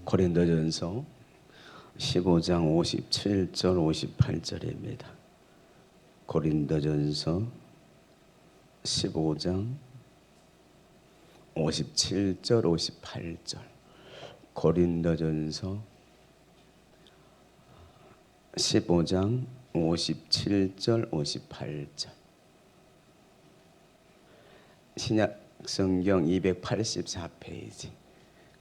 고린도전서 15장 57절 58절입니다. 고린도전서 15장 57절 58절. 고린도전서 15장 57절 58절. 신약 성경 284페이지.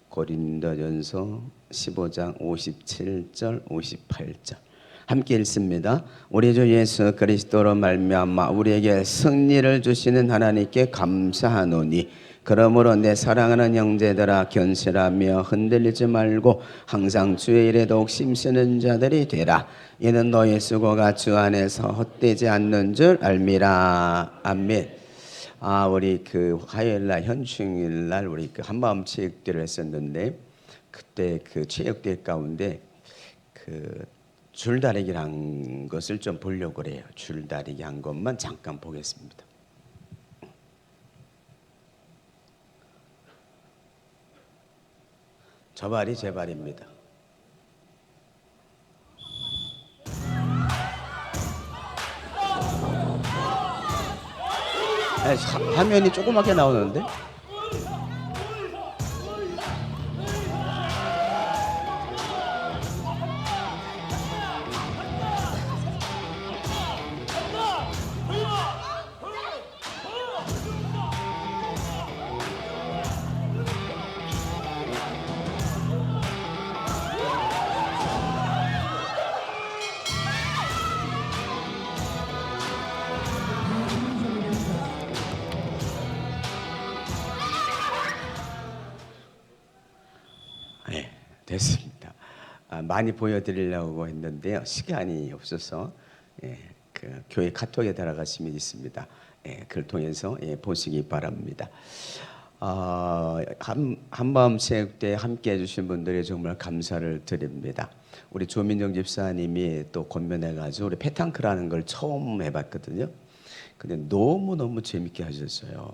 고린도전서 15장 57절 58절. 함께 읽습니다. 우리 주 예수 그리스도로 말미암아 우리에게 승리를 주시는 하나님께 감사하노니 그러므로 내 사랑하는 형제들아 견실하며 흔들리지 말고 항상 주의 일에 더욱 힘쓰는 자들이 되라. 이는 너의 수고가 주 안에서 헛되지 않는 줄 알미라. 아멘. 우리 그 화요일날 현충일날 우리 그 한마음 체육대를 했었는데 그때 그 체육대 가운데 그 줄다리기란 것을 좀 보려고 그래요. 줄다리기 한 것만 잠깐 보겠습니다. 저 발이 제 발입니다. 화면이 조그맣게 나오는데? 네, 됐습니다. 많이 보여드리려고 했는데요. 시간이 없어서 그 교회 카톡에 들어가시면 있습니다. 그걸 통해서 보시기 바랍니다. 한마음 체육대에 함께 해주신 분들이 정말 감사를 드립니다. 우리 조민정 집사님이 또 권면해가지고 우리 페탄크라는 걸 처음 해봤거든요. 근데 너무너무 재밌게 하셨어요.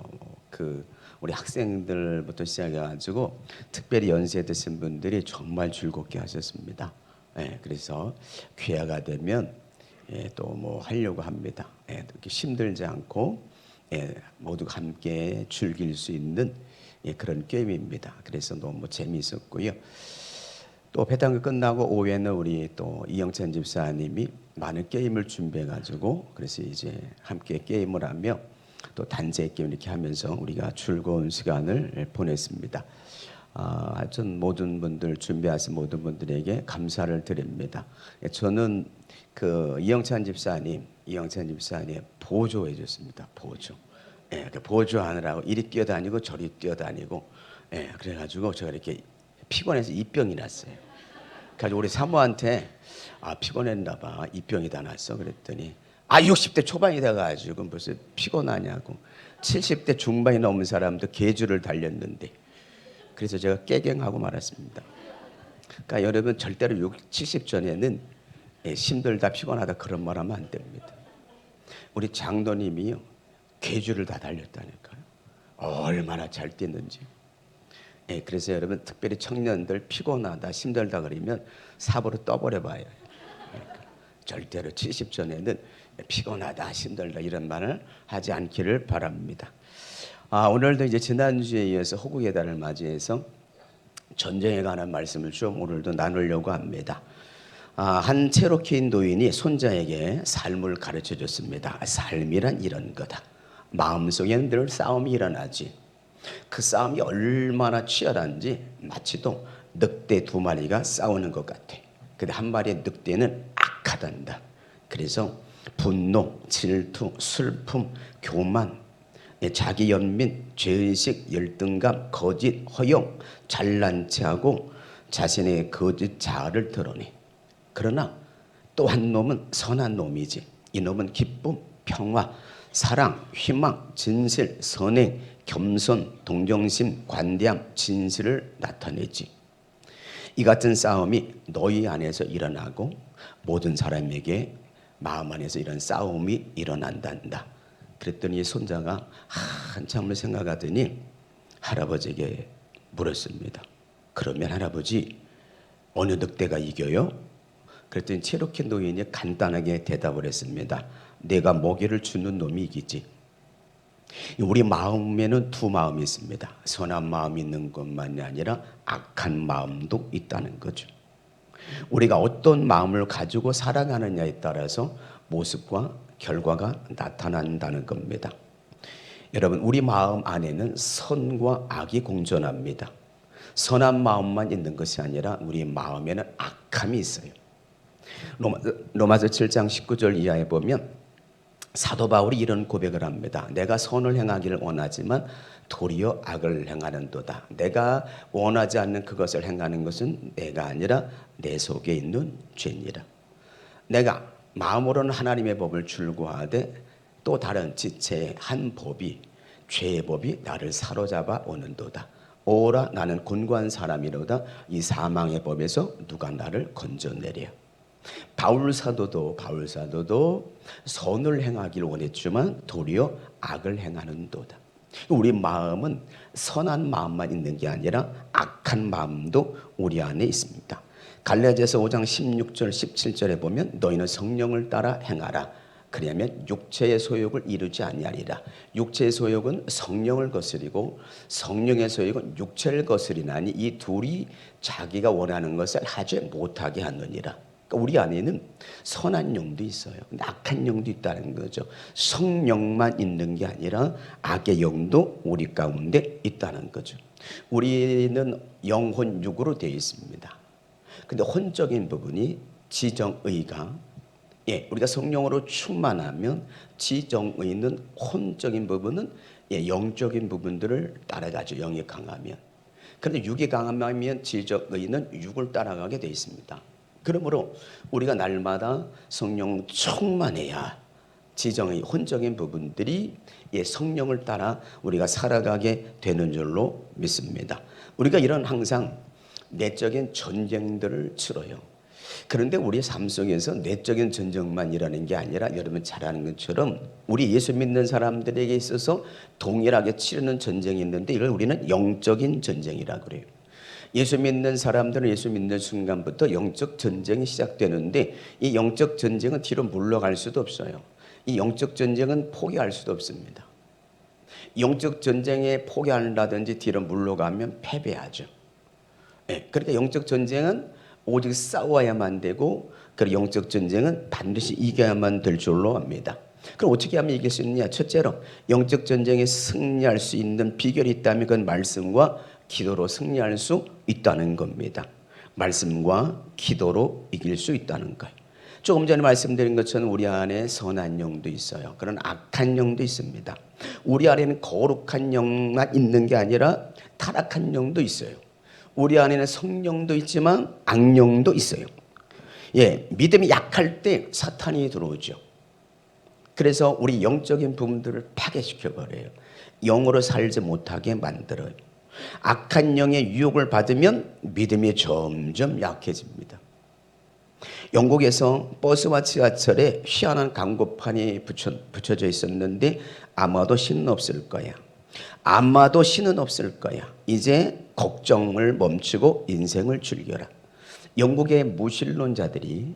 우리 학생들부터 시작해가지고 특별히 연세 드신 분들이 정말 즐겁게 하셨습니다. 그래서 기회가 되면 또 뭐 하려고 합니다. 이렇게 힘들지 않고 모두가 함께 즐길 수 있는 그런 게임입니다. 그래서 너무 재미있었고요. 또 배당이 끝나고 오후에는 우리 또 이영찬 집사님이 많은 게임을 준비해가지고 그래서 이제 함께 게임을 하며 또 단체 게임 이렇게 하면서 우리가 즐거운 시간을 보냈습니다. 하여튼 모든 분들 준비하신 모든 분들에게 감사를 드립니다. 저는 그 이영찬 집사님 보조해 줬습니다. 보조하느라고 이리 뛰어다니고 저리 뛰어다니고 그래가지고 제가 이렇게 피곤해서 입병이 났어요. 그래서 우리 사모한테 피곤했나 봐. 입병이 다 났어. 그랬더니 60대 초반이 돼가지고 무슨 피곤하냐고. 70대 중반이 넘은 사람도 계주를 달렸는데 그래서 제가 깨갱하고 말았습니다. 그러니까 여러분 절대로 70 전에는 힘들다 피곤하다 그런 말 하면 안 됩니다. 우리 장로님이요 계주를 다 달렸다니까요. 얼마나 잘 뛰는지. 그래서 여러분 특별히 청년들 피곤하다 힘들다 그러면 삽으로 떠버려 봐요. 절대로 70 전에는 피곤하다 힘들다 이런 말을 하지 않기를 바랍니다. 오늘도 이제 지난주에 이어서 호국의 달을 맞이해서 전쟁에 관한 말씀을 좀 오늘도 나누려고 합니다. 한 체로키 노인이 손자에게 삶을 가르쳐 줬습니다. 삶이란 이런 거다. 마음속에는 늘 싸움이 일어나지. 그 싸움이 얼마나 치열한지 마치도 늑대 2마리가 싸우는 것 같아. 근데 한 마리의 늑대는 악하단다. 그래서 분노, 질투, 슬픔, 교만, 자기 연민, 죄의식, 열등감, 거짓, 허용, 잘난 체하고 자신의 거짓 자아를 드러내. 그러나 또 한 놈은 선한 놈이지. 이 놈은 기쁨, 평화, 사랑, 희망, 진실, 선행, 겸손, 동정심, 관대함, 진실을 나타내지. 이 같은 싸움이 너희 안에서 일어나고 모든 사람에게 마음 안에서 이런 싸움이 일어난단다. 그랬더니 손자가 한참을 생각하더니 할아버지에게 물었습니다. 그러면 할아버지, 어느 늑대가 이겨요? 그랬더니 체로키 노인이 간단하게 대답을 했습니다. 내가 먹이를 주는 놈이 이기지. 우리 마음에는 두 마음이 있습니다. 선한 마음이 있는 것만이 아니라 악한 마음도 있다는 거죠. 우리가 어떤 마음을 가지고 살아가느냐에 따라서 모습과 결과가 나타난다는 겁니다. 여러분, 우리 마음 안에는 선과 악이 공존합니다. 선한 마음만 있는 것이 아니라 우리 마음에는 악함이 있어요. 로마서 7장 19절 이하에 보면 사도 바울이 이런 고백을 합니다. 내가 선을 행하기를 원하지만 도리어 악을 행하는도다. 내가 원하지 않는 그것을 행하는 것은 내가 아니라 내 속에 있는 죄니라. 내가 마음으로는 하나님의 법을 출구하되 또 다른 지체의 한 법이, 죄의 법이 나를 사로잡아 오는도다. 오라, 나는 곤고한 사람이로다. 이 사망의 법에서 누가 나를 건져내랴. 바울 사도도 선을 행하기를 원했지만 도리어 악을 행하는도다. 우리 마음은 선한 마음만 있는 게 아니라 악한 마음도 우리 안에 있습니다. 갈라디아서 5장 16절 17절에 보면 너희는 성령을 따라 행하라. 그러면 육체의 소욕을 이루지 아니하리라. 육체의 소욕은 성령을 거스리고 성령의 소욕은 육체를 거스리나니 이 둘이 자기가 원하는 것을 하지 못하게 하느니라. 우리 안에는 선한 영도 있어요. 근데 악한 영도 있다는 거죠. 성령만 있는 게 아니라 악의 영도 우리 가운데 있다는 거죠. 우리는 영혼 육으로 되어 있습니다. 근데 혼적인 부분이 지정의가, 우리가 성령으로 충만하면 지정의는 혼적인 부분은 영적인 부분들을 따라가죠. 영이 강하면. 그런데 육이 강하면 지정의는 육을 따라가게 되어 있습니다. 그러므로 우리가 날마다 성령 충만해야 지정의 혼적인 부분들이 성령을 따라 우리가 살아가게 되는 줄로 믿습니다. 우리가 이런 항상 내적인 전쟁들을 치러요. 그런데 우리의 삶 속에서 내적인 전쟁만 일하는 게 아니라 여러분 잘 아는 것처럼 우리 예수 믿는 사람들에게 있어서 동일하게 치르는 전쟁이 있는데 이걸 우리는 영적인 전쟁이라고 그래요. 예수 믿는 사람들은 예수 믿는 순간부터 영적 전쟁이 시작되는데 이 영적 전쟁은 뒤로 물러갈 수도 없어요. 이 영적 전쟁은 포기할 수도 없습니다. 영적 전쟁에 포기한다든지 뒤로 물러가면 패배하죠. 그러니까 영적 전쟁은 오직 싸워야만 되고 그 영적 전쟁은 반드시 이겨야만 될 줄로 압니다. 그럼 어떻게 하면 이길 수 있느냐? 첫째로 영적 전쟁에 승리할 수 있는 비결이 있다면 그건 말씀과 기도로 승리할 수 있다는 겁니다. 말씀과 기도로 이길 수 있다는 거예요. 조금 전에 말씀드린 것처럼 우리 안에 선한 영도 있어요. 그런 악한 영도 있습니다. 우리 안에는 거룩한 영만 있는 게 아니라 타락한 영도 있어요. 우리 안에는 성령도 있지만 악령도 있어요. 믿음이 약할 때 사탄이 들어오죠. 그래서 우리 영적인 부분들을 파괴시켜버려요. 영으로 살지 못하게 만들어요. 악한 영의 유혹을 받으면 믿음이 점점 약해집니다. 영국에서 버스와 지하철에 희한한 광고판이 붙여져 있었는데 아마도 신은 없을 거야. 아마도 신은 없을 거야. 이제 걱정을 멈추고 인생을 즐겨라. 영국의 무신론자들이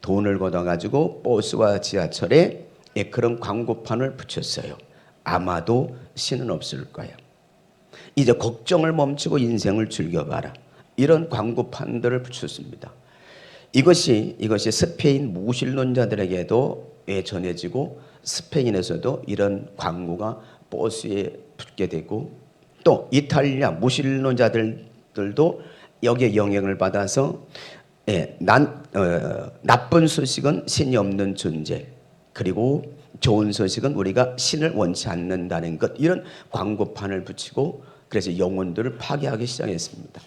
돈을 걷어가지고 버스와 지하철에 그런 광고판을 붙였어요. 아마도 신은 없을 거야. 이제 걱정을 멈추고 인생을 즐겨봐라. 이런 광고판들을 붙였습니다. 이것이 스페인 무신론자들에게도 전해지고 스페인에서도 이런 광고가 버스에 붙게 되고 또 이탈리아 무신론자들도 여기에 영향을 받아서 나쁜 소식은 신이 없는 존재, 그리고 좋은 소식은 우리가 신을 원치 않는다는 것, 이런 광고판을 붙이고 그래서 영혼들을 파괴하기 시작했습니다.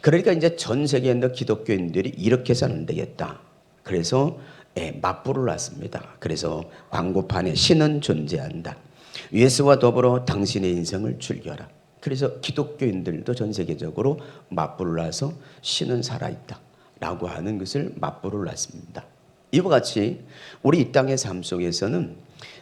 그러니까 이제 전 세계에 있는 기독교인들이 이렇게 해서는 안 되겠다. 그래서 맞불을 놨습니다. 그래서 광고판에 신은 존재한다. 예수와 더불어 당신의 인생을 즐겨라. 그래서 기독교인들도 전 세계적으로 맞불을 놔서 신은 살아있다 라고 하는 것을 맞불을 놨습니다. 이와 같이 우리 이 땅의 삶 속에서는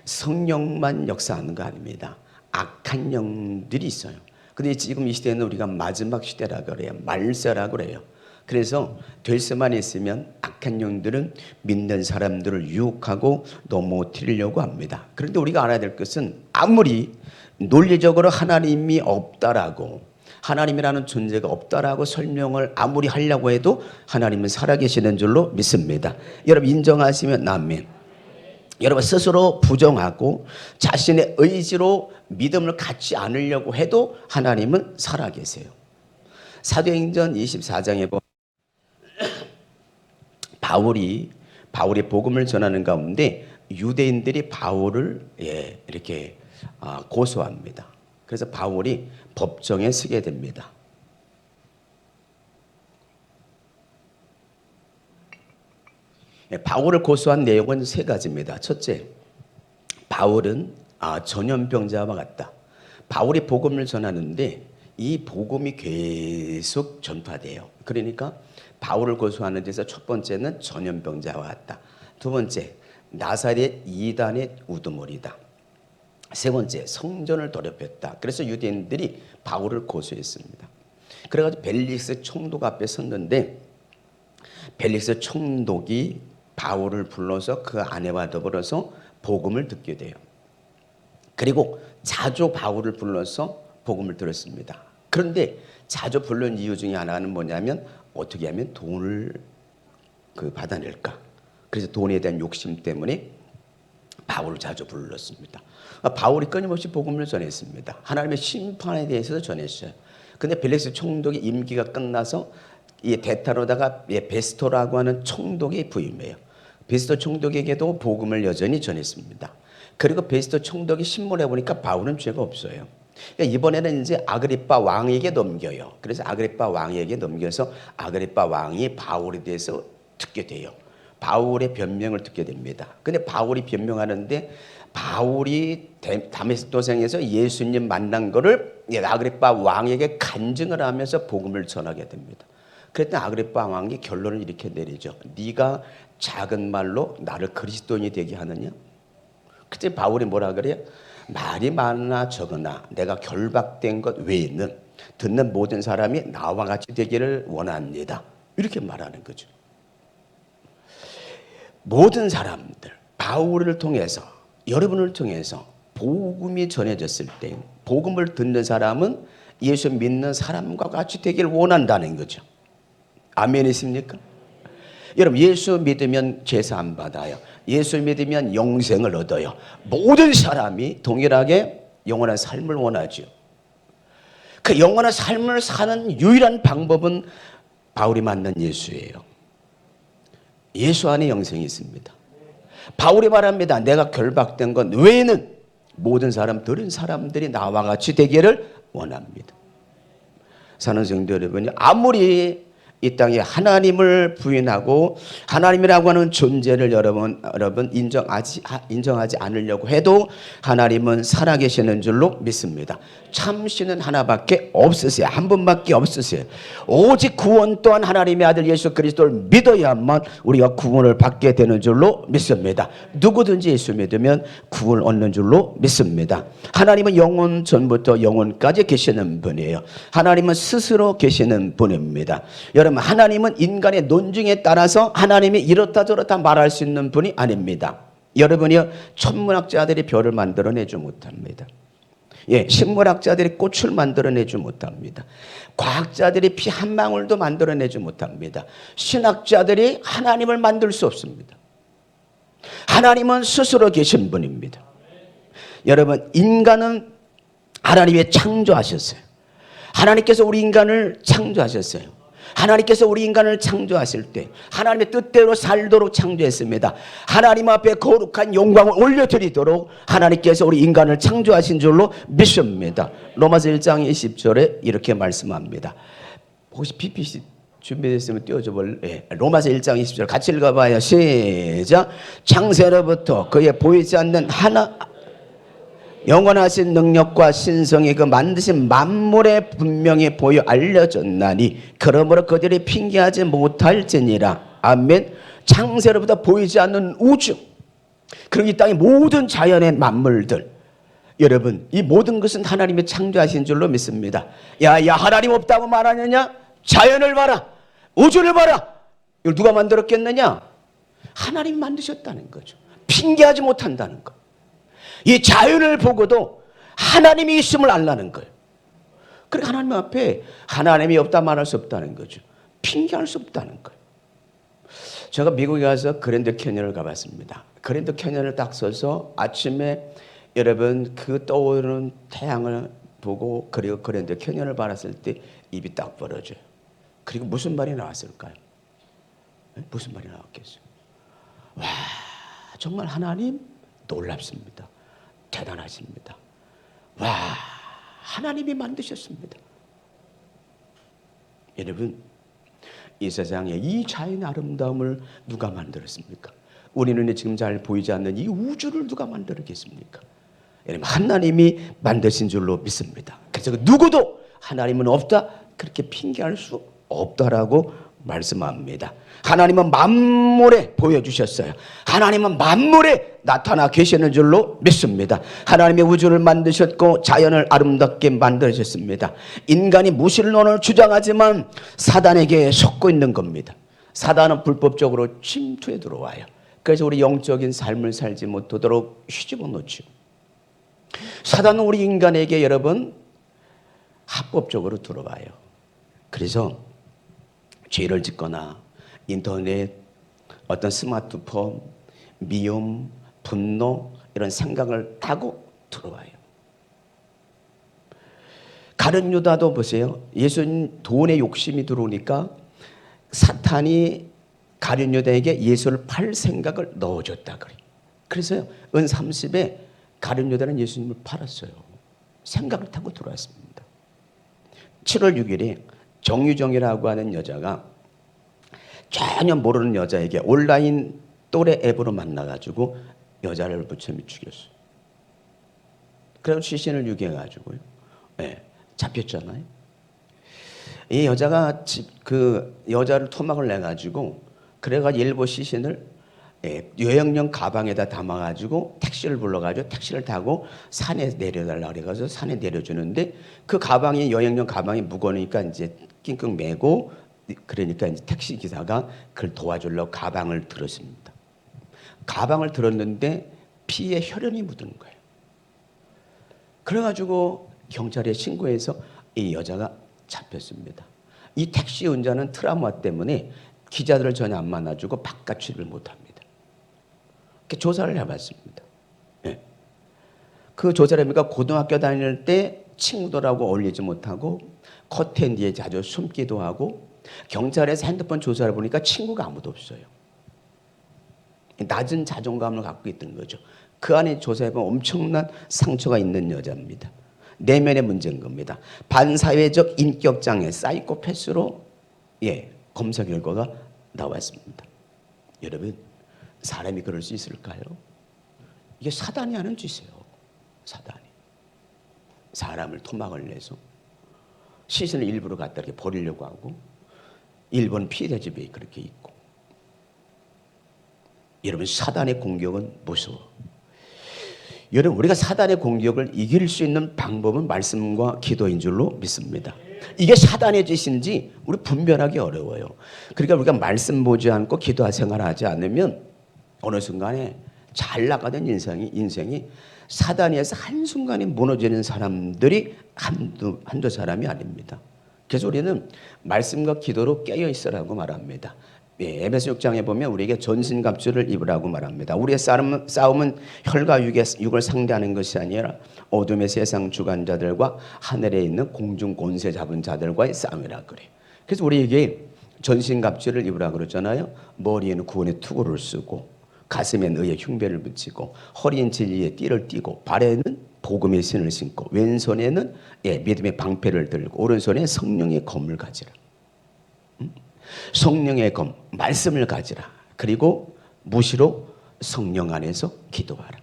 성령만 역사하는 거 아닙니다. 악한 영들이 있어요. 근데 지금 이 시대는 우리가 마지막 시대라고 그래요. 말세라고 그래요. 그래서 될 수만 있으면 악한 영들은 믿는 사람들을 유혹하고 넘어뜨리려고 합니다. 그런데 우리가 알아야 될 것은 아무리 논리적으로 하나님이 없다라고, 하나님이라는 존재가 없다라고 설명을 아무리 하려고 해도 하나님은 살아계시는 줄로 믿습니다. 여러분 인정하시면 아멘. 여러분 스스로 부정하고 자신의 의지로 믿음을 갖지 않으려고 해도 하나님은 살아계세요. 사도행전 24장에 보면 바울이 복음을 전하는 가운데 유대인들이 바울을 이렇게 고소합니다. 그래서 바울이 법정에 서게 됩니다. 바울을 고소한 내용은 세 가지입니다. 첫째, 바울은 전염병자와 같다. 바울이 복음을 전하는데 이 복음이 계속 전파돼요. 그러니까 바울을 고소하는 데서 첫 번째는 전염병자와 같다. 두 번째, 나사렛 이단의 우두머리다. 세 번째, 성전을 더럽혔다. 그래서 유대인들이 바울을 고소했습니다. 그래가지고 벨릭스 총독 앞에 섰는데 벨릭스 총독이 바울을 불러서 그 아내와 더불어서 복음을 듣게 돼요. 그리고 자주 바울을 불러서 복음을 들었습니다. 그런데 자주 부른 이유 중에 하나는 뭐냐면 어떻게 하면 돈을 받아낼까. 그래서 돈에 대한 욕심 때문에 바울을 자주 불렀습니다. 바울이 끊임없이 복음을 전했습니다. 하나님의 심판에 대해서도 전했어요. 근데 벨릭스 총독의 임기가 끝나서 이 대타로다가 베스토라고 하는 총독이 부임해요. 베스토 총독에게도 복음을 여전히 전했습니다. 그리고 베스토 총독이 신문해 보니까 바울은 죄가 없어요. 그러니까 이번에는 이제 아그리빠 왕에게 넘겨요. 그래서 아그리빠 왕에게 넘겨서 아그리빠 왕이 바울에 대해서 듣게 돼요. 바울의 변명을 듣게 됩니다. 근데 바울이 변명하는데 바울이 다메섹 도상에서 예수님 만난 거를 아그리빠 왕에게 간증을 하면서 복음을 전하게 됩니다. 그랬더니 아그리빠 왕이 결론을 이렇게 내리죠. 네가 작은 말로 나를 그리스도인이 되게 하느냐? 그때 바울이 뭐라 그래요? 말이 많으나 적으나 내가 결박된 것 외에는 듣는 모든 사람이 나와 같이 되기를 원합니다. 이렇게 말하는 거죠. 모든 사람들, 바울을 통해서, 여러분을 통해서 복음이 전해졌을 때 복음을 듣는 사람은 예수 믿는 사람과 같이 되기를 원한다는 거죠. 아멘이십니까? 여러분 예수 믿으면 제사 안 받아요. 예수 믿으면 영생을 얻어요. 모든 사람이 동일하게 영원한 삶을 원하죠. 그 영원한 삶을 사는 유일한 방법은 바울이 만난 예수예요. 예수 안에 영생이 있습니다. 바울이 말합니다. 내가 결박된 것 외에는 모든 사람들이 나와 같이 되기를 원합니다. 사는 성도 여러분이 아무리 이 땅에 하나님을 부인하고 하나님이라고 하는 존재를 여러분 인정하지 않으려고 해도 하나님은 살아계시는 줄로 믿습니다. 참신은 하나밖에 없으세요. 한 분밖에 없으세요. 오직 구원 또한 하나님의 아들 예수 그리스도를 믿어야만 우리가 구원을 받게 되는 줄로 믿습니다. 누구든지 예수 믿으면 구원을 얻는 줄로 믿습니다. 하나님은 영원 전부터 영원까지 계시는 분이에요. 하나님은 스스로 계시는 분입니다. 여러분 하나님은 인간의 논증에 따라서 하나님이 이렇다 저렇다 말할 수 있는 분이 아닙니다. 여러분이요 천문학자들이 별을 만들어내지 못합니다. 식물학자들이 꽃을 만들어내지 못합니다. 과학자들이 피 한 방울도 만들어내지 못합니다. 신학자들이 하나님을 만들 수 없습니다. 하나님은 스스로 계신 분입니다. 여러분 인간은 하나님이 창조하셨어요. 하나님께서 우리 인간을 창조하셨어요. 하나님께서 우리 인간을 창조하실 때 하나님의 뜻대로 살도록 창조했습니다. 하나님 앞에 거룩한 영광을 올려드리도록 하나님께서 우리 인간을 창조하신 줄로 믿습니다. 로마서 1장 20절에 이렇게 말씀합니다. 혹시 PPC 준비됐으면 띄워줘 볼래? 로마서 1장 20절 같이 읽어봐요. 시작. 창세로부터 그의 보이지 않는 하나 영원하신 능력과 신성이 그 만드신 만물에 분명히 보여 알려졌나니 그러므로 그들이 핑계하지 못할지니라. 아멘. 창세로부터 보이지 않는 우주 그리고 이 땅의 모든 자연의 만물들 여러분, 이 모든 것은 하나님이 창조하신 줄로 믿습니다. 야 하나님 없다고 말하느냐? 자연을 봐라, 우주를 봐라. 이걸 누가 만들었겠느냐? 하나님이 만드셨다는 거죠. 핑계하지 못한다는 거. 이 자연을 보고도 하나님이 있음을 알라는 거예요. 그러니까 하나님 앞에 하나님이 없다 말할 수 없다는 거죠. 핑계할 수 없다는 거예요. 제가 미국에 가서 그랜드 캐년을 가봤습니다. 그랜드 캐년을 딱 서서 아침에 여러분 그 떠오르는 태양을 보고 그리고 그랜드 캐년을 바랐을 때 입이 딱 벌어져요. 그리고 무슨 말이 나왔을까요? 무슨 말이 나왔겠어요? 와, 정말 하나님 놀랍습니다. 대단하십니다. 와, 하나님이 만드셨습니다. 여러분, 이 세상에 이 자연의 아름다움을 누가 만들었습니까? 우리 눈에 지금 잘 보이지 않는 이 우주를 누가 만들었겠습니까? 여러분, 하나님이 만드신 줄로 믿습니다. 그래서 누구도 하나님은 없다 그렇게 핑계할 수 없다라고 말씀합니다. 하나님은 만물에 보여주셨어요. 하나님은 만물에 나타나 계시는 줄로 믿습니다. 하나님의 우주를 만드셨고 자연을 아름답게 만드셨습니다. 인간이 무신론을 주장하지만 사단에게 속고 있는 겁니다. 사단은 불법적으로 침투해 들어와요. 그래서 우리 영적인 삶을 살지 못하도록 휘집어 놓죠. 사단은 우리 인간에게 여러분 합법적으로 들어와요. 그래서 죄를 짓거나 인터넷, 어떤 스마트폰, 미움, 분노 이런 생각을 타고 들어와요. 가룟 유다도 보세요. 예수님 돈에 욕심이 들어오니까 사탄이 가룟 유다에게 예수를 팔 생각을 넣어줬다 그래요. 그래서 은 30에 가룟 유다는 예수님을 팔았어요. 생각을 타고 들어왔습니다. 7월 6일에 정유정이라고 하는 여자가 전혀 모르는 여자에게 온라인 또래 앱으로 만나가지고 여자를 무참히 죽였어요. 그래서 시신을 유기해가지고요. 네, 잡혔잖아요. 이 여자가 그 여자를 토막을 내가지고 그래가 일부 시신을 여행용 가방에다 담아가지고 택시를 불러가지고 택시를 타고 산에 내려달라고 그래가지고 산에 내려주는데 그 가방이 여행용 가방이 무거우니까 이제 낑낑 매고 그러니까 이제 택시 기사가 그걸 도와주려고 가방을 들었습니다. 가방을 들었는데 피에 혈흔이 묻은 거예요. 그래가지고 경찰에 신고해서 이 여자가 잡혔습니다. 이 택시 운전은 트라우마 때문에 기자들을 전혀 안 만나주고 바깥 출입을 못합니다. 조사를 해봤습니다. 네. 그 조사를 해보니까 고등학교 다닐 때 친구들하고 어울리지 못하고 커튼 뒤에 자주 숨기도 하고 경찰에서 핸드폰 조사를 보니까 친구가 아무도 없어요. 낮은 자존감을 갖고 있던 거죠. 그 안에 조사해보면 엄청난 상처가 있는 여자입니다. 내면의 문제인 겁니다. 반사회적 인격장애 사이코패스로 검사 결과가 나왔습니다. 여러분, 사람이 그럴 수 있을까요? 이게 사단이 하는 짓이에요. 사단이. 사람을 토막을 내서 시신을 일부러 갖다 이렇게 버리려고 하고 일본 피해자 집에 그렇게 있고. 여러분, 사단의 공격은 무서워. 여러분, 우리가 사단의 공격을 이길 수 있는 방법은 말씀과 기도인 줄로 믿습니다. 이게 사단의 짓인지 우리 분별하기 어려워요. 그러니까 우리가 말씀 보지 않고 기도와 생활하지 않으면 어느 순간에 잘 나가던 인생이 사단에서 한순간에 무너지는 사람들이 한두 사람이 아닙니다. 그래서 우리는 말씀과 기도로 깨어있으라고 말합니다. 에베소 6장에 보면 우리에게 전신갑주를 입으라고 말합니다. 우리의 싸움은 혈과 육을 상대하는 것이 아니라 어둠의 세상 주관자들과 하늘에 있는 공중 권세 잡은 자들과의 싸움이라 그래요. 그래서 우리에게 전신갑주를 입으라고 그러잖아요. 머리에는 구원의 투구를 쓰고 가슴엔 의의 흉배를 붙이고 허리엔 진리의 띠를 띠고 발에는 복음의 신을 신고 왼손에는 믿음의 방패를 들고 오른손에 성령의 검을 가지라. 성령의 검, 말씀을 가지라. 그리고 무시로 성령 안에서 기도하라.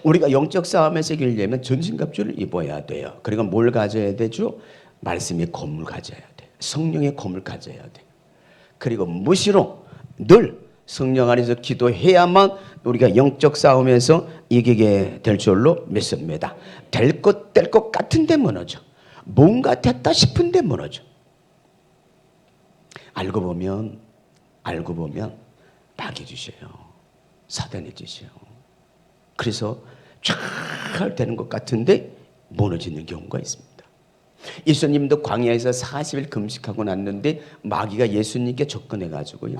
우리가 영적 싸움에서 이기려면 전신갑주를 입어야 돼요. 그리고 뭘 가져야 되죠? 말씀의 검을 가져야 돼. 성령의 검을 가져야 돼. 그리고 무시로 늘 성령 안에서 기도해야만 우리가 영적 싸움에서 이기게 될 줄로 믿습니다. 될 것 같은데 무너져. 뭔가 됐다 싶은데 무너져. 알고 보면 마귀 짓이에요. 사단의 짓이에요. 그래서 잘 되는 것 같은데 무너지는 경우가 있습니다. 예수님도 광야에서 40일 금식하고 났는데 마귀가 예수님께 접근해가지고요.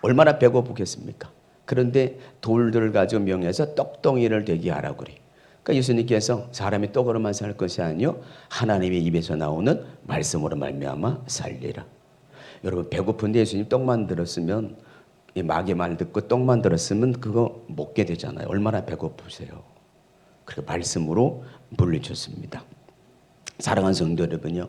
얼마나 배고프겠습니까? 그런데 돌들을 가지고 명해서 떡덩이를 되게 하라고 그래. 그러니까 예수님께서 사람이 떡으로만 살 것이 아니요 하나님의 입에서 나오는 말씀으로 말미암아 살리라. 여러분 배고픈데 예수님 떡 만들었으면 이 마귀 말 듣고 떡 만들었으면 그거 먹게 되잖아요. 얼마나 배고프세요. 그리고 말씀으로 물리쳤습니다. 사랑하는 성도 여러분요,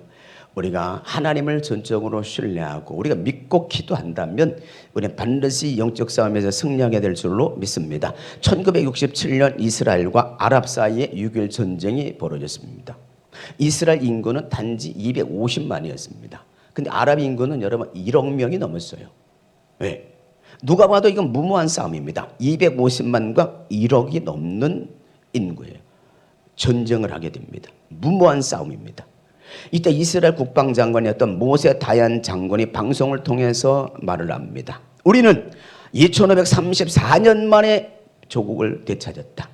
우리가 하나님을 전적으로 신뢰하고 우리가 믿고 기도한다면 우리는 반드시 영적 싸움에서 승리하게 될 줄로 믿습니다. 1967년 이스라엘과 아랍 사이에 6.1 전쟁이 벌어졌습니다. 이스라엘 인구는 단지 250만이었습니다. 근데 아랍 인구는 여러분 1억 명이 넘었어요. 왜? 누가 봐도 이건 무모한 싸움입니다. 250만과 1억이 넘는 인구예요. 전쟁을 하게 됩니다. 무모한 싸움입니다. 이때 이스라엘 국방장관이었던 모세 다얀 장군이 방송을 통해서 말을 합니다. 우리는 2534년 만에 조국을 되찾았다.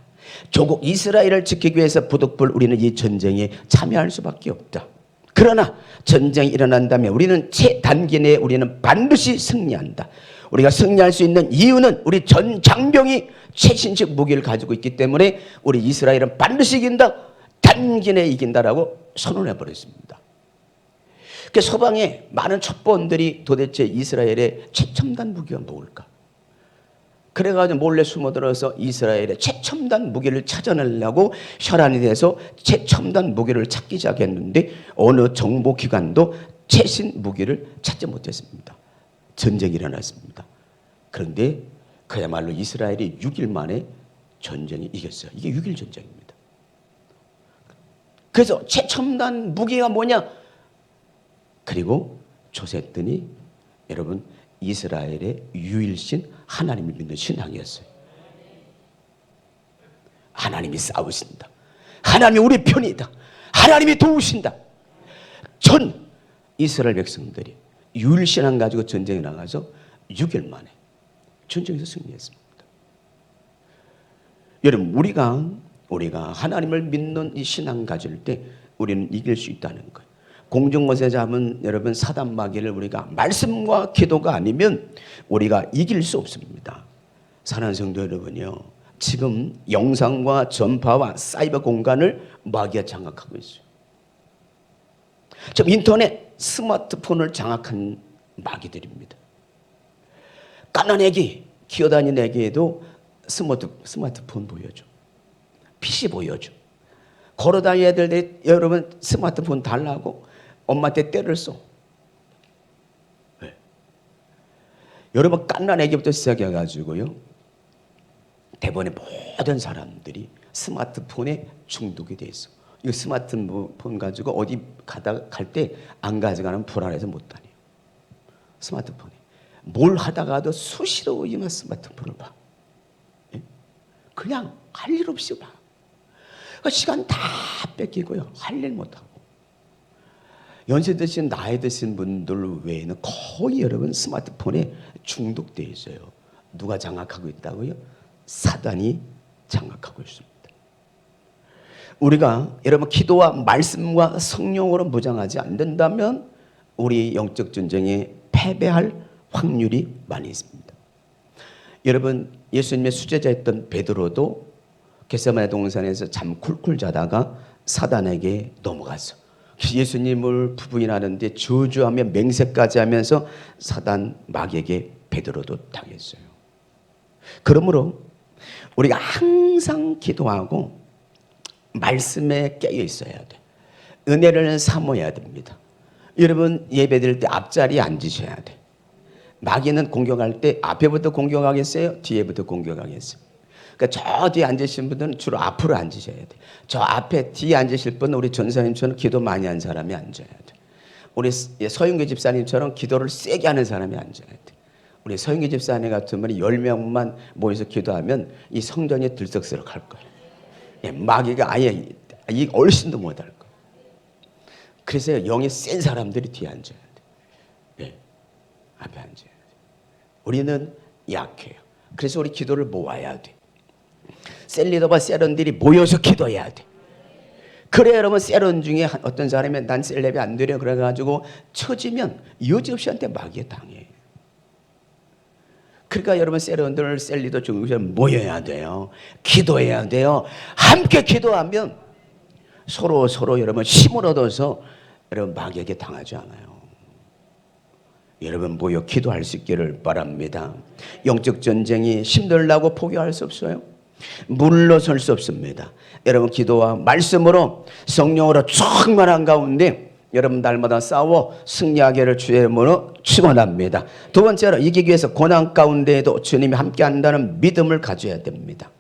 조국 이스라엘을 지키기 위해서 부득불 우리는 이 전쟁에 참여할 수밖에 없다. 그러나 전쟁이 일어난다면 우리는 최단기 내에 우리는 반드시 승리한다. 우리가 승리할 수 있는 이유는 우리 전 장병이 최신식 무기를 가지고 있기 때문에 우리 이스라엘은 반드시 이긴다. 단기 내에 이긴다라고 선언해 버렸습니다. 그 서방의 많은 첩보원들이 도대체 이스라엘의 최첨단 무기가 뭘까? 그래가지고 몰래 숨어들어서 이스라엘의 최첨단 무기를 찾아내려고 혈안이 돼서 최첨단 무기를 찾기 시작했는데 어느 정보기관도 최신 무기를 찾지 못했습니다. 전쟁이 일어났습니다. 그런데 그야말로 이스라엘이 6일 만에 전쟁이 이겼어요. 이게 6.1 전쟁입니다. 그래서 최첨단 무기가 뭐냐? 그리고 조사했더니 여러분 이스라엘의 유일신 하나님을 믿는 신앙이었어요. 하나님이 싸우신다. 하나님이 우리 편이다. 하나님이 도우신다. 전 이스라엘 백성들이 유일신앙 가지고 전쟁에 나가서 6일 만에 전쟁에서 승리했습니다. 여러분 우리가 하나님을 믿는 이 신앙 가질 때 우리는 이길 수 있다는 거예요. 공중것에 잡은 여러분 사단 마귀를 우리가 말씀과 기도가 아니면 우리가 이길 수 없습니다. 사랑하는 성도 여러분요, 지금 영상과 전파와 사이버 공간을 마귀가 장악하고 있어요. 지금 인터넷, 스마트폰을 장악한 마귀들입니다. 까난 애기, 기어다니는 애기에도 스마트폰 보여줘. PC 보여줘. 걸어다니는 애들이 여러분 스마트폰 달라고 엄마한테 때를 써. 왜? 여러분 깐난 애기부터 시작해가지고요, 대부분의 모든 사람들이 스마트폰에 중독이 돼 있어. 이 스마트폰 가지고 어디 갈 때 안 가져가면 불안해서 못 다녀. 스마트폰에 뭘 하다가도 수시로 이만 스마트폰을 봐. 예? 그냥 할 일 없이 봐. 시간 다 뺏기고요, 할 일 못하고. 연세 드신 나이 드신 분들 외에는 거의 여러분 스마트폰에 중독되어 있어요. 누가 장악하고 있다고요? 사단이 장악하고 있습니다. 우리가 여러분 기도와 말씀과 성령으로 무장하지 않는다면 우리 영적 전쟁에 패배할 확률이 많이 있습니다. 여러분 예수님의 수제자였던 베드로도 겟세마네 동산에서 잠 쿨쿨 자다가 사단에게 넘어갔어. 예수님을 부인하는데 저주하며 맹세까지 하면서 사단 마귀에게 베드로도 당했어요. 그러므로 우리가 항상 기도하고 말씀에 깨어 있어야 돼. 은혜를 사모해야 됩니다. 여러분 예배드릴 때 앞자리에 앉으셔야 돼. 마귀는 공격할 때 앞에부터 공격하겠어요? 뒤에부터 공격하겠어요? 그러니까 저 뒤에 앉으신 분들은 주로 앞으로 앉으셔야 돼. 저 앞에 뒤에 앉으실 분은 우리 전사님처럼 기도 많이 한 사람이 앉아야 돼. 우리 서윤규 집사님처럼 기도를 세게 하는 사람이 앉아야 돼. 우리 서영기 집사님 같으면 10명만 모여서 기도하면 이 성전이 들썩스럭할 거예요. 예, 마귀가 아예 이 얼씬도 못할 거예요. 그래서 영이 센 사람들이 뒤에 앉아야 돼. 예, 앞에 앉아야 돼. 우리는 약해요. 그래서 우리 기도를 모아야 돼. 셀리더와 세런들이 모여서 기도해야 돼. 그래 여러분, 세런 중에 어떤 사람이 난 셀렙이 안 되려 그래가지고 처지면 여지없이 한테 마귀에 당해. 그러니까 여러분, 세런들 셀리더 중에 모여야 돼요. 기도해야 돼요. 함께 기도하면 서로 여러분 힘을 얻어서 여러분 마귀에게 당하지 않아요. 여러분 모여 기도할 수 있기를 바랍니다. 영적 전쟁이 힘들다고 포기할 수 없어요. 물러설 수 없습니다. 여러분 기도와 말씀으로 성령으로 충만한 가운데 여러분 날마다 싸워 승리하기를 주의 이름으로 축원합니다. 두 번째로 이기기 위해서 고난 가운데에도 주님이 함께한다는 믿음을 가져야 됩니다.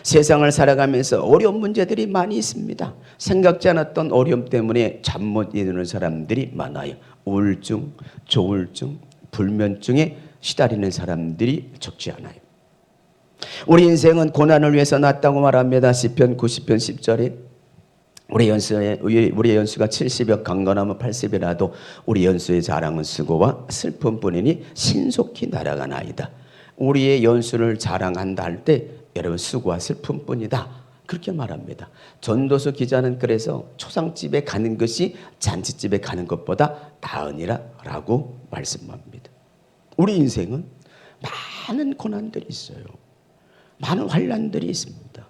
세상을 살아가면서 어려운 문제들이 많이 있습니다. 생각지 않았던 어려움 때문에 잠 못 이루는 사람들이 많아요. 우울증, 조울증, 불면증에 시달리는 사람들이 적지 않아요. 우리 인생은 고난을 위해서 났다고 말합니다. 시편 90편 10절에 우리 연수가 70여 강건하면 80이라도 우리 연수의 자랑은 수고와 슬픔뿐이니 신속히 날아가나이다. 우리의 연수를 자랑한다 할 때 여러분 수고와 슬픔뿐이다, 그렇게 말합니다. 전도서 기자는 그래서 초상집에 가는 것이 잔치집에 가는 것보다 나으니라 라고 말씀합니다. 우리 인생은 많은 고난들이 있어요. 많은 환난들이 있습니다.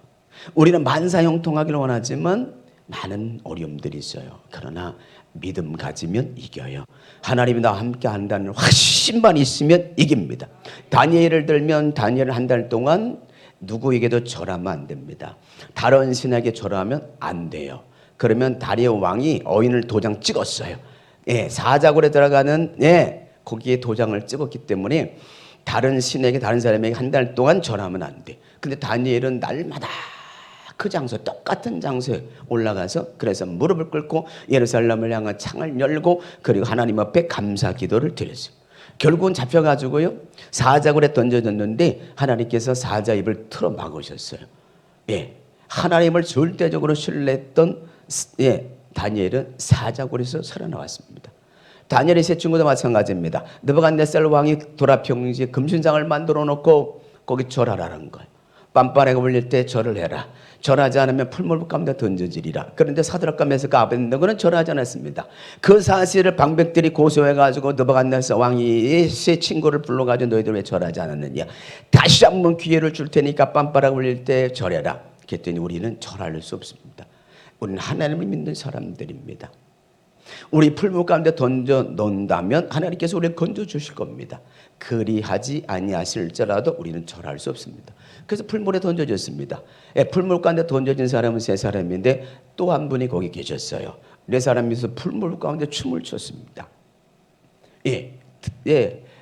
우리는 만사형통하기를 원하지만 많은 어려움들이 있어요. 그러나 믿음 가지면 이겨요. 하나님이 나와 함께 한다는 확신만 있으면 이깁니다. 다니엘을 들면 다니엘은 한 달 동안 누구에게도 절하면 안 됩니다. 다른 신에게 절하면 안 돼요. 그러면 다리오 왕이 어인을 도장 찍었어요. 예, 사자굴에 들어가는 거기에 도장을 찍었기 때문에 다른 신에게 다른 사람에게 한 달 동안 절하면 안 돼. 근데 다니엘은 날마다 그 장소, 똑같은 장소에 올라가서 그래서 무릎을 꿇고 예루살렘을 향한 창을 열고 그리고 하나님 앞에 감사 기도를 드렸어요. 결국은 잡혀가지고요 사자굴에 던져졌는데 하나님께서 사자 입을 틀어 막으셨어요. 예, 하나님을 절대적으로 신뢰했던 다니엘은 사자굴에서 살아나왔습니다. 다니엘의 세 친구도 마찬가지입니다. 느부갓네살 왕이 도라평지에 금신상을 만들어 놓고 거기 절하라는 거예요. 빰빠레가 울릴 때 절을 해라. 절하지 않으면 풀물 가운데 던져지리라. 그런데 사드락과 메삭과 아벳네고는 절하지 않았습니다. 그 사실을 방백들이 고소해가지고 느부갓네살 왕이 세 친구를 불러가지고 너희들 왜 절하지 않았느냐. 다시 한번 기회를 줄 테니까 빰빠레가 울릴 때 절해라. 그랬더니 우리는 절할 수 없습니다. 우리는 하나님을 믿는 사람들입니다. 우리 풀물 가운데 던져 놓는다면 하나님께서 우리를 건져 주실 겁니다. 그리하지 아니하실지라도 우리는 절할 수 없습니다. 그래서 풀물에 던져졌습니다. 풀물 가운데 던져진 사람은 세 사람인데 또 한 분이 거기 계셨어요. 네 사람이서 풀물 가운데 춤을 췄습니다.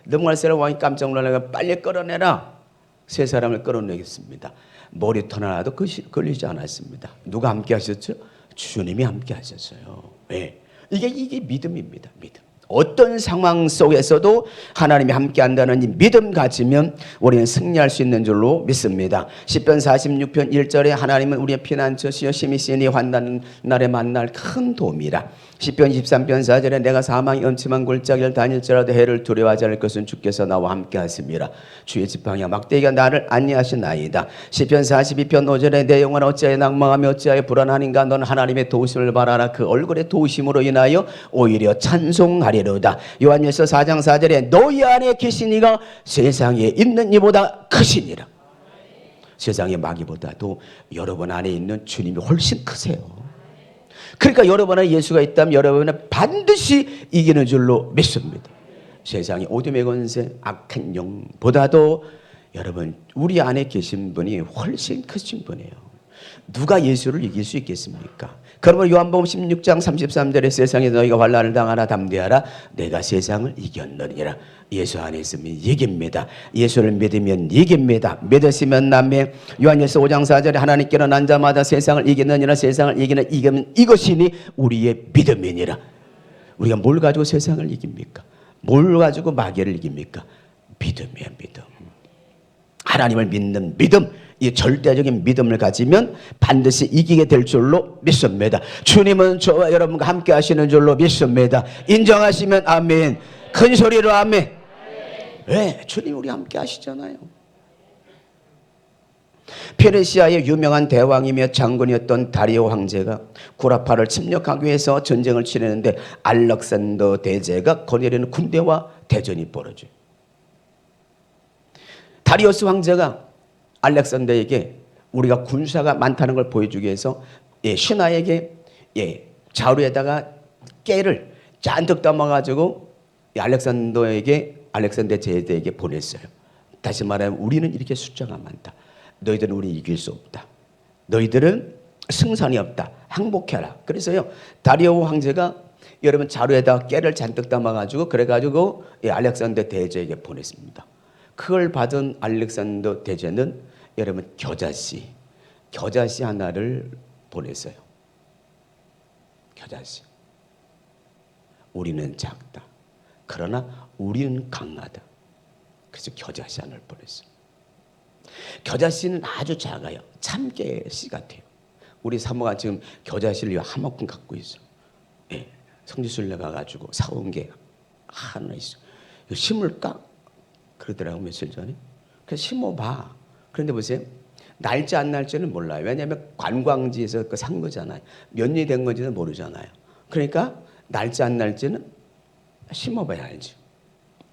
느부갓네살 왕이 깜짝 놀라서 빨리 끌어내라. 세 사람을 끌어내겠습니다. 머리털 하나도 걸리지 않았습니다. 누가 함께 하셨죠? 주님이 함께 하셨어요. 이게 믿음입니다. 믿음. 어떤 상황 속에서도 하나님이 함께한다는 이 믿음 가지면 우리는 승리할 수 있는 줄로 믿습니다. 시편 46편 1절에 하나님은 우리의 피난처시여 심히 쓰니 환난 날에 만날 큰 도움이라. 시편 23편 4절에 내가 사망의 음침한 골짜기를 다닐지라도 해를 두려워하지 않을 것은 주께서 나와 함께 하심이라. 주의 지팡이와 막대기가 나를 안위하시나이다. 시편 42편 5절에 내 영혼 어찌하여 낭망하며 어찌하여 불안하는가. 너는 하나님의 도우심을 바라라. 그 얼굴의 도우심으로 인하여 오히려 찬송하리로다. 요한일서 4장 4절에 너희 안에 계신 이가 세상에 있는 이보다 크시니라. 세상의 마귀보다도 여러분 안에 있는 주님이 훨씬 크세요. 그러니까 여러분 안에 예수가 있다면 여러분은 반드시 이기는 줄로 믿습니다. 세상의 어둠의 권세, 악한 영보다도 여러분 우리 안에 계신 분이 훨씬 크신 분이에요. 누가 예수를 이길 수 있겠습니까? 그러면 요한복음 16장 33절에 세상에 너희가 환난을 당하나 담대하라. 내가 세상을 이겼느니라. 예수 안에 있으면 이깁니다. 예수를 믿으면 이깁니다. 믿으시면 남의 요한일서 5장 4절에 하나님께로 난 자마다 세상을 이기느니라. 세상을 이기는 이기면 이것이니 우리의 믿음이니라. 우리가 뭘 가지고 세상을 이깁니까? 뭘 가지고 마귀를 이깁니까? 믿음이에요, 믿음. 하나님을 믿는 믿음, 이 절대적인 믿음을 가지면 반드시 이기게 될 줄로 믿습니다. 주님은 저와 여러분과 함께 하시는 줄로 믿습니다. 인정하시면 아멘. 큰 소리로 아멘. 왜? 주님 우리 함께 하시잖아요. 페르시아의 유명한 대왕이며 장군이었던 다리오 황제가 구라파를 침략하기 위해서 전쟁을 치르는데 알렉산더 대제가 거느리는 군대와 대전이 벌어져요. 다리오스 황제가 알렉산더에게 우리가 군사가 많다는 걸 보여주기 위해서 신하에게 자루에다가 깨를 잔뜩 담아가지고 알렉산더 제대에게 보냈어요. 다시 말하면 우리는 이렇게 숫자가 많다. 너희들은 우리 이길 수 없다. 너희들은 승산이 없다. 항복해라. 그래서요 다리오 황제가 여러분 자루에다가 깨를 잔뜩 담아가지고 그래가지고 알렉산더 대제에게 보냈습니다. 그걸 받은 알렉산더 대제는 여러분 겨자씨 하나를 보냈어요. 겨자씨. 우리는 작다. 그러나 우리는 강하다. 그래서 겨자씨 하나를 보냈어요. 겨자씨는 아주 작아요. 참깨씨 같아요. 우리 사모가 지금 겨자씨를 한 모금 갖고 있어. 성지순례 가가지고 사온 게 하나 있어. 이거 심을까? 그러더라고 며칠 전에. 그래서 심어봐. 그런데 보세요. 날지 안 날지는 몰라요. 왜냐하면 관광지에서 산 거잖아요. 몇 년이 된 건지는 모르잖아요. 그러니까 날지 안 날지는 심어봐야 알지.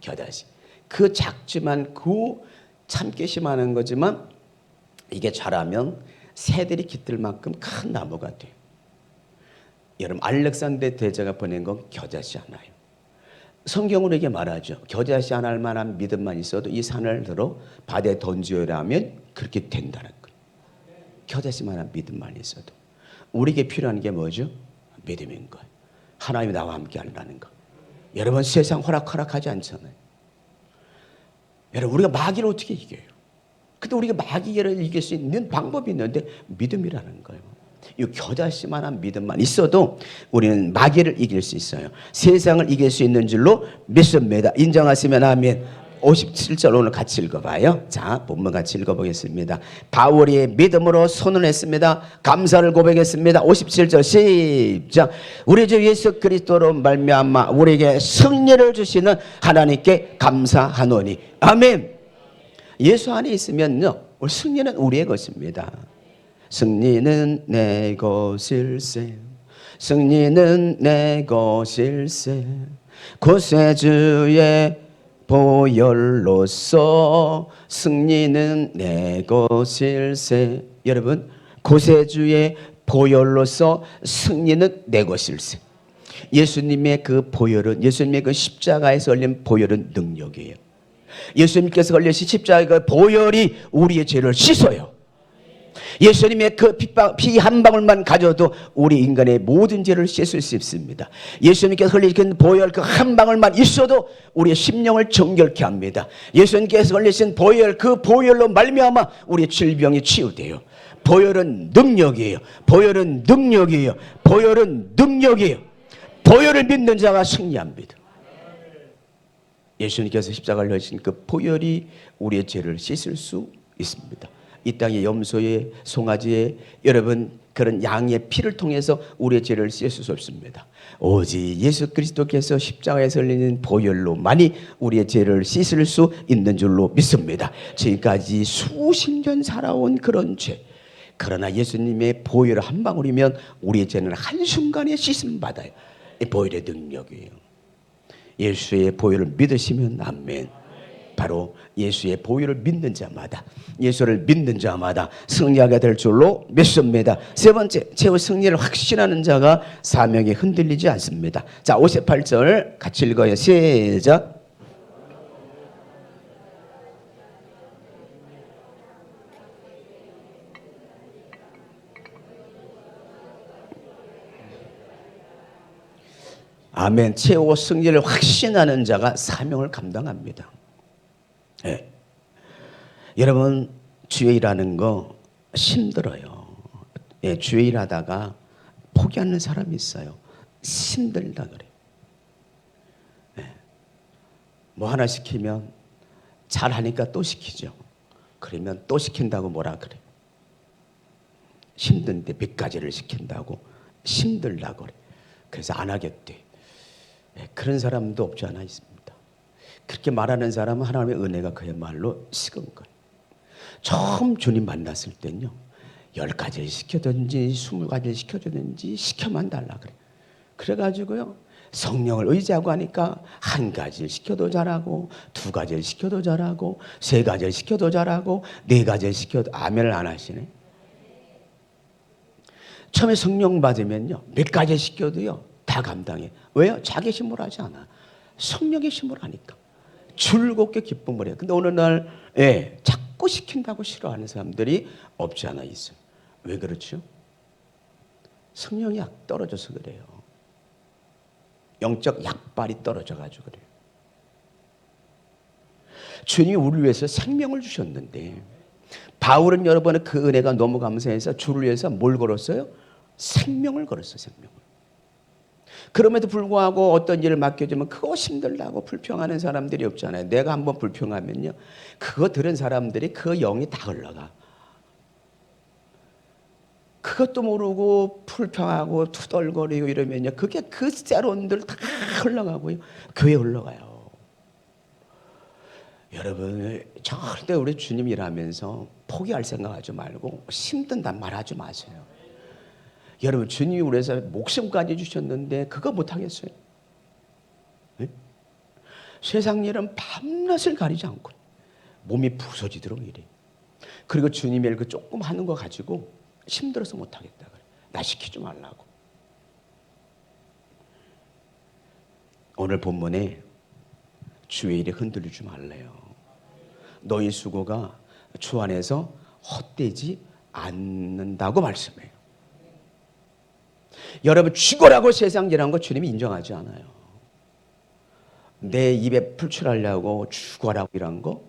겨자씨. 그 작지만 그 참깨심하는 거지만 이게 자라면 새들이 깃들 만큼 큰 나무가 돼요. 여러분 알렉산더 대제가 보낸 건 겨자씨 하나예요. 성경으로 이게 말하죠. 겨자씨 하나일 만한 믿음만 있어도 이 산을 들어 바다에 던지어라면 그렇게 된다는 거예요. 겨자씨만한 믿음만 있어도. 우리에게 필요한 게 뭐죠? 믿음인 거예요. 하나님이 나와 함께 하라는 거. 여러분 세상 허락하지 않잖아요. 여러분 우리가 마귀를 어떻게 이겨요? 근데 우리가 마귀를 이길 수 있는 방법이 있는데 믿음이라는 거예요. 이 겨자씨만한 믿음만 있어도 우리는 마귀를 이길 수 있어요. 세상을 이길 수 있는 줄로 믿습니다. 인정하시면 아멘. 57절 오늘 같이 읽어봐요. 자, 본문 같이 읽어보겠습니다. 바울이 믿음으로 선언했습니다. 감사를 고백했습니다. 57절 시작. 우리 주 예수 그리스도로 말미암아 우리에게 승리를 주시는 하나님께 감사하노니. 아멘. 예수 안에 있으면요, 승리는 우리의 것입니다. 승리는 내 것일세. 승리는 내 것일세. 구세주의 보혈로서 승리는 내 것일세. 여러분 구세주의 보혈로서 승리는 내 것일세. 예수님의 그 보혈은, 예수님의 그 십자가에서 흘린 보혈은 능력이에요. 예수님께서 흘리신 십자가의 그 보혈이 우리의 죄를 씻어요. 예수님의 그 피 한 방울만 가져도 우리 인간의 모든 죄를 씻을 수 있습니다. 예수님께서 흘리신 보혈 그 한 방울만 있어도 우리의 심령을 정결케 합니다. 예수님께서 흘리신 보혈, 그 보혈로 말미암아 우리의 질병이 치유돼요. 보혈은 능력이에요. 보혈은 능력이에요. 보혈은 능력이에요. 보혈을 믿는 자가 승리합니다. 예수님께서 십자가를 흘리신 그 보혈이 우리의 죄를 씻을 수 있습니다. 이 땅의 염소의, 송아지의 여러분 그런 양의 피를 통해서 우리의 죄를 씻을 수 없습니다. 오직 예수 그리스도께서 십자가에서 흘리는 보혈로만이 우리의 죄를 씻을 수 있는 줄로 믿습니다. 지금까지 수십 년 살아온 그런 죄, 그러나 예수님의 보혈 한 방울이면 우리의 죄는 한순간에 씻음 받아요. 이 보혈의 능력이에요. 예수의 보혈을 믿으시면 아멘. 바로 예수의 보혈을 믿는 자마다, 예수를 믿는 자마다 승리하게 될 줄로 믿습니다. 세 번째, 최후 승리를 확신하는 자가 사명에 흔들리지 않습니다. 자, 58절 같이 읽어요. 시작. 아멘. 최후 승리를 확신하는 자가 사명을 감당합니다. 네. 여러분 주의 일하는 거 힘들어요. 주의 일하다가 포기하는 사람이 있어요. 힘들다 그래. 뭐 하나 시키면 잘하니까 또 시키죠. 그러면 또 시킨다고 뭐라 그래. 힘든데 몇 가지를 시킨다고 힘들다고 그래. 그래서 안 하겠대. 그런 사람도 없지 않아 있습니다. 그렇게 말하는 사람은 하나님의 은혜가 그야말로 식은 거예요. 처음 주님 만났을 땐요, 10가지를 시켜든지 20가지를 시켜주든지 시켜만 달라 그래. 그래가지고요, 성령을 의지하고 하니까 1가지를 시켜도 잘하고 2가지를 시켜도 잘하고 3가지를 시켜도 잘하고 4가지를 시켜도 아멘을 안 하시네. 처음에 성령 받으면요, 몇 가지 시켜도요 다 감당해. 왜요? 자기 힘으로 하지 않아. 성령의 힘으로 하니까 즐겁게 기쁨을 해요. 근데 어느 날 자꾸 시킨다고 싫어하는 사람들이 없지 않아 있어요. 왜 그렇죠? 성령이 떨어져서 그래요. 영적 약발이 떨어져가지고 그래요. 주님이 우리를 위해서 생명을 주셨는데, 바울은 여러분의 그 은혜가 너무 감사해서 주를 위해서 뭘 걸었어요? 생명을 걸었어요. 생명을. 그럼에도 불구하고 어떤 일을 맡겨주면 그거 힘들다고 불평하는 사람들이 없잖아요. 내가 한번 불평하면요, 그거 들은 사람들이 그 영이 다 흘러가. 그것도 모르고 불평하고 투덜거리고 이러면요, 그게 그 세론들 다 흘러가고요, 교회 흘러가요. 여러분, 절대 우리 주님 일하면서 포기할 생각하지 말고 힘든단 말하지 마세요. 여러분, 주님이 우리에서 목숨까지 주셨는데 그거 못하겠어요? 네? 세상 일은 밤낮을 가리지 않고 몸이 부서지도록 이래. 그리고 주님의 그 조금 하는 거 가지고 힘들어서 못하겠다 그래. 나 시키지 말라고. 오늘 본문에 주의 일에 흔들리지 말래요. 너희 수고가 주 안에서 헛되지 않는다고 말씀해요. 여러분, 죽어라고 세상 일한 거 주님이 인정하지 않아요. 내 입에 풀칠하려고 죽어라고 일한 거,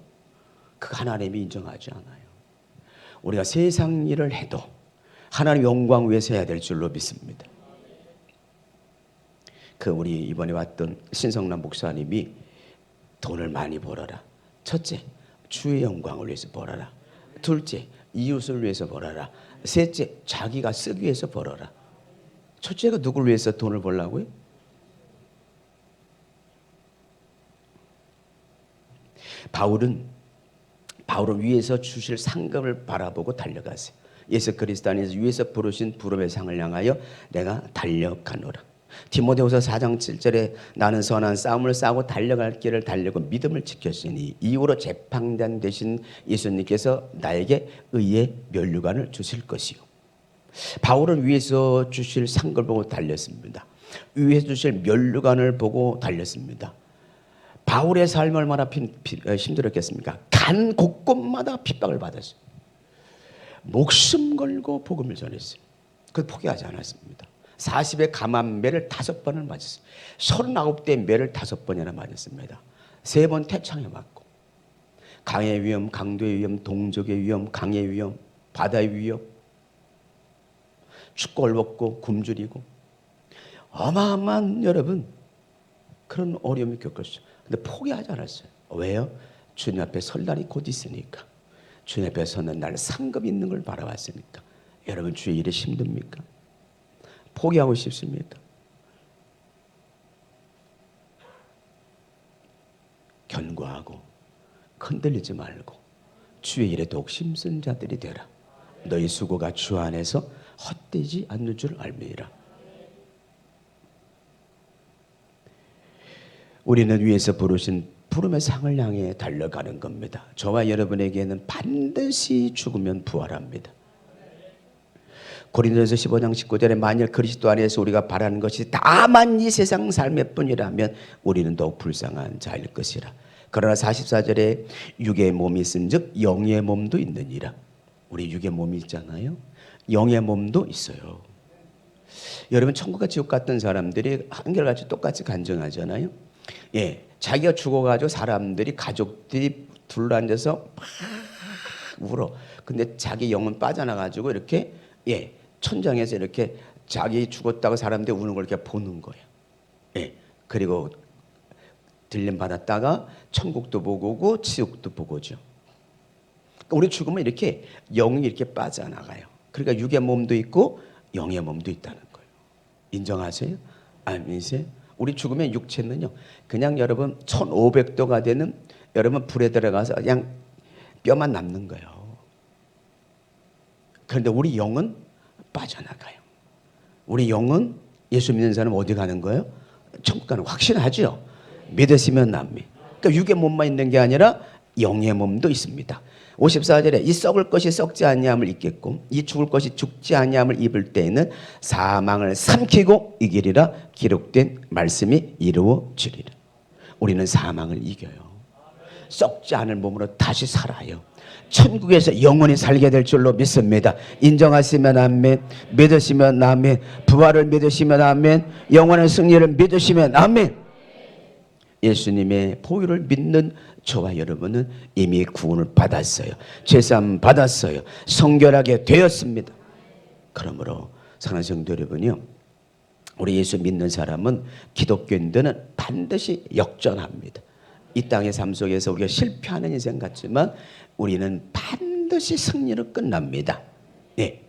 그 하나님이 인정하지 않아요. 우리가 세상 일을 해도 하나님 영광 위해서 해야 될 줄로 믿습니다. 우리 이번에 왔던 신성남 목사님이 돈을 많이 벌어라. 첫째, 주의 영광을 위해서 벌어라. 둘째, 이웃을 위해서 벌어라. 셋째, 자기가 쓰기 위해서 벌어라. 첫째가 누굴 위해서 돈을 벌라고요? 바울은 위에서 주실 상급을 바라보고 달려갔어요. 예수 그리스도 안에서 위에서 부르신 부름의 상을 향하여 내가 달려가노라. 디모데후서 4장 7절에 나는 선한 싸움을 싸고 달려갈 길을 달리고 믿음을 지켰으니 이후로 재판장 되신 예수님께서 나에게 의의 면류관을 주실 것이요. 바울은 위에서 주실 상급을 보고 달렸습니다. 위에서 주실 면류관을 보고 달렸습니다. 바울의 삶이 얼마나 힘들었겠습니까? 간 곳곳마다 핍박을 받았어요. 목숨 걸고 복음을 전했어요. 그 포기하지 않았습니다. 40의 감한 매를 5번을 맞았어요. 39대 매를 5번이나 맞았습니다. 3번 태창에 맞고, 강의 위험, 강도의 위험, 동족의 위험, 강의 위험, 바다의 위험, 축골 먹고 굶주리고 어마어마한 여러분 그런 어려움을 겪었어요. 근데 포기하지 않았어요. 왜요? 주님 앞에 설 날이 곧 있으니까. 주님 앞에 서는 날 상급이 있는 걸 바라봤으니까. 여러분, 주의 일이 힘듭니까? 포기하고 싶습니까? 견고하고 흔들리지 말고 주의 일에 더욱 힘쓴 자들이 되라. 너희 수고가 주 안에서 헛되지 않는 줄 알미라. 우리는 위에서 부르신 부름의 상을 향해 달려가는 겁니다. 저와 여러분에게는 반드시 죽으면 부활합니다. 고린도전서 15장 19절에 만일 그리스도 안에서 우리가 바라는 것이 다만 이 세상 삶의 뿐이라면 우리는 더욱 불쌍한 자일 것이라. 그러나 44절에 육의 몸이 있은즉 영의 몸도 있느니라. 우리 육의 몸이 있잖아요. 영의 몸도 있어요. 여러분, 천국과 지옥 갔던 사람들이 한결같이 똑같이 간증하잖아요. 자기가 죽어가지고 사람들이, 가족들이 둘러앉아서 막 울어. 근데 자기 영은 빠져나가지고 이렇게 천장에서 이렇게 자기 죽었다고 사람들이 우는 걸 이렇게 보는 거예요. 그리고 들림 받았다가 천국도 보고 오고 지옥도 보고 오죠. 그러니까 우리 죽으면 이렇게 영이 이렇게 빠져나가요. 그러니까 육의 몸도 있고 영의 몸도 있다는 거예요. 인정하세요? 아멘이세요? 우리 죽으면 육체는요, 그냥 여러분 1500도가 되는 여러분 불에 들어가서 그냥 뼈만 남는 거예요. 그런데 우리 영은 빠져나가요. 우리 영은 예수 믿는 사람 어디 가는 거예요? 천국 가는 거 확신하죠? 믿으시면 납니다. 그러니까 육의 몸만 있는 게 아니라 영의 몸도 있습니다. 54절에 이 썩을 것이 썩지 아니함을 입겠고 이 죽을 것이 죽지 아니함을 입을 때에는 사망을 삼키고 이기리라 기록된 말씀이 이루어지리라. 우리는 사망을 이겨요. 썩지 않을 몸으로 다시 살아요. 천국에서 영원히 살게 될 줄로 믿습니다. 인정하시면 아멘, 믿으시면 아멘, 부활을 믿으시면 아멘, 영원한 승리를 믿으시면 아멘. 예수님의 보혈을 믿는 저와 여러분은 이미 구원을 받았어요. 죄사함 받았어요. 성결하게 되었습니다. 그러므로 사랑하는 성도 여러분이요, 우리 예수 믿는 사람은, 기독교인들은 반드시 역전합니다. 이 땅의 삶 속에서 우리가 실패하는 인생 같지만 우리는 반드시 승리로 끝납니다. 네.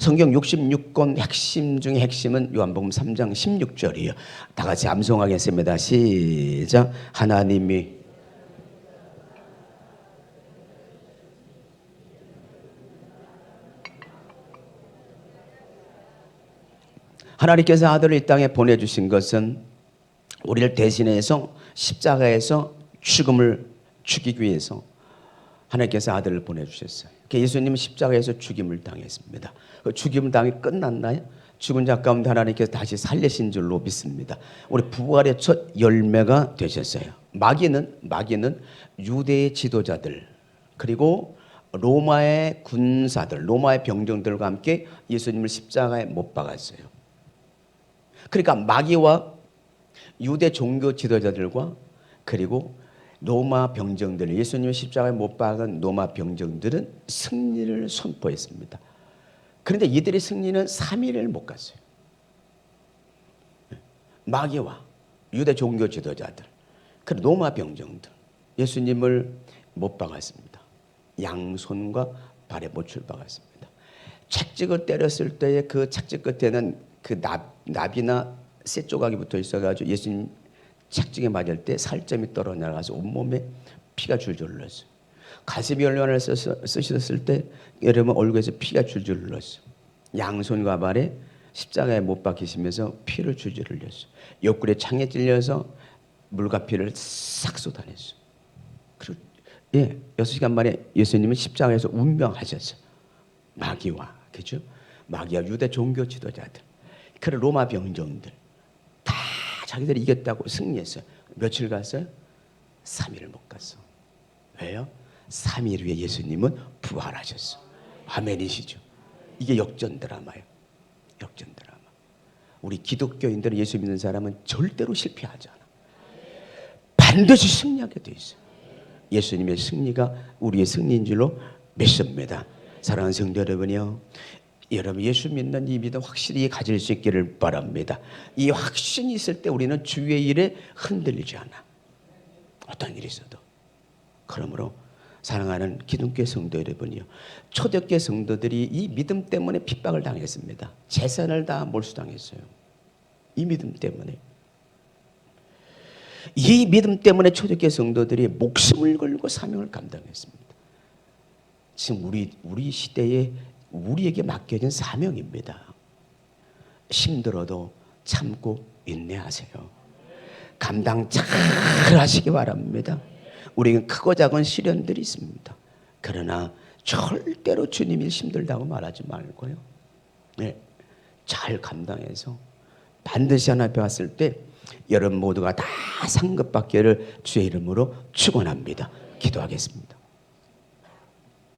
성경 66권 핵심 중에 핵심은 요한복음 3장 16절이에요. 다 같이 암송하겠습니다. 시작. 하나님께서 아들을 이 땅에 보내주신 것은 우리를 대신해서 십자가에서 죽음을 죽이기 위해서 하나님께서 아들을 보내주셨어요. 예수님은 십자가에서 죽임을 당했습니다. 그 죽임을 당이 끝났나요? 죽은 자 가운데 하나님께서 다시 살리신 줄로 믿습니다. 우리 부활의 첫 열매가 되셨어요. 마귀는 유대의 지도자들 그리고 로마의 군사들, 로마의 병정들과 함께 예수님을 십자가에 못 박았어요. 그러니까 마귀와 유대 종교 지도자들과 그리고 로마 병정들, 예수님의 십자가에 못 박은 로마 병정들은 승리를 선포했습니다. 그런데 이들의 승리는 3일을 못 갔어요. 마귀와 유대 종교 지도자들, 그 로마 병정들, 예수님을 못 박았습니다. 양손과 발에 못을 박았습니다. 착찍을 때렸을 때의 그 착찍 끝에는 그 나비나 쇠 조각이 붙어 있어가지고 예수님 착찍에 맞을 때 살점이 떨어져나가서 온몸에 피가 줄줄 흘렀어요. 가시비 연료를 쓰셨을 때 여러분 얼굴에서 피가 줄줄 흘렀어요. 양손과 발에 십자가에 못 박히시면서 피를 줄줄 흘렸어요. 옆구리에 창에 찔려서 물과 피를 싹 쏟아냈어요. 그리고 6시간 만에 예수님은 십자가에서 운명하셨어요. 마귀와, 그죠? 마귀와 유대 종교 지도자들, 그 로마 병정들 다 자기들이 이겼다고 승리했어요. 며칠 갔어요? 3일을 못 갔어. 왜요? 3일 후에 예수님은 부활하셨어. 아멘이시죠? 이게 역전 드라마예요. 역전 드라마. 우리 기독교인들은, 예수 믿는 사람은 절대로 실패하지 않아. 반드시 승리하게 돼 있어요. 예수님의 승리가 우리의 승리인 줄로 믿습니다. 사랑하는 성도 여러분이요, 여러분 예수 믿는 이 믿음 확실히 가질 수 있기를 바랍니다. 이 확신이 있을 때 우리는 주의 일에 흔들리지 않아. 어떤 일이 있어도. 그러므로 사랑하는 기독교 성도 여러분이요, 초대교회 성도들이 이 믿음 때문에 핍박을 당했습니다. 재산을 다 몰수당했어요. 이 믿음 때문에. 이 믿음 때문에 초대교회 성도들이 목숨을 걸고 사명을 감당했습니다. 지금 우리 시대에 우리에게 맡겨진 사명입니다. 힘들어도 참고 인내하세요. 감당 잘 하시기 바랍니다. 우리는 크고 작은 시련들이 있습니다. 그러나 절대로 주님 일 힘들다고 말하지 말고요. 네, 잘 감당해서 반드시 하나 앞에 왔을 때 여러분 모두가 다 상급받기를 주의 이름으로 축원합니다. 기도하겠습니다.